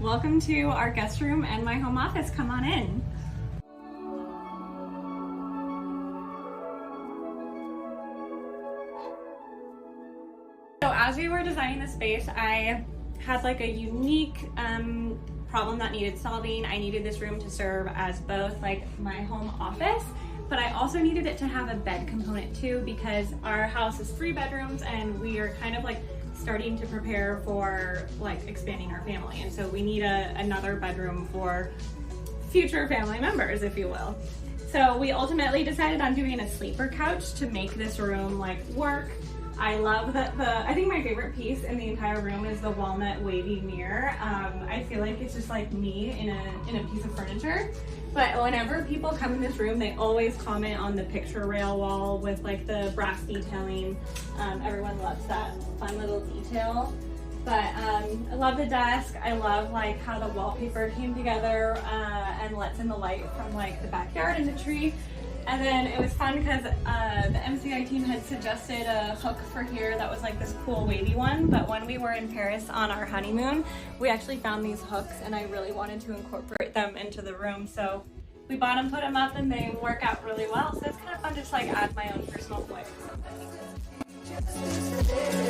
Welcome to our guest room and my home office. Come on in. So as we were designing the space, I had like a unique problem that needed solving. I needed this room to serve as both like my home office, but I also needed it to have a bed component too, because our house is 3 bedrooms and we are kind of like starting to prepare for like expanding our family, and so we need another bedroom for future family members, if you will. So we ultimately decided on doing a sleeper couch to make this room like work. I love that I think my favorite piece in the entire room is the walnut wavy mirror. I feel like it's just like me in a piece of furniture. But whenever people come in this room, they always comment on the picture rail wall with like the brass detailing. Everyone loves that fun little detail. But I love the desk. I love like how the wallpaper came together and lets in the light from like the backyard and the tree. And then it was fun because the MCI team had suggested a hook for here that was like this cool wavy one, but when we were in Paris on our honeymoon, we actually found these hooks and I really wanted to incorporate them into the room. So we bought them, put them up, and they work out really well. So it's kind of fun to just like add my own personal flair to something.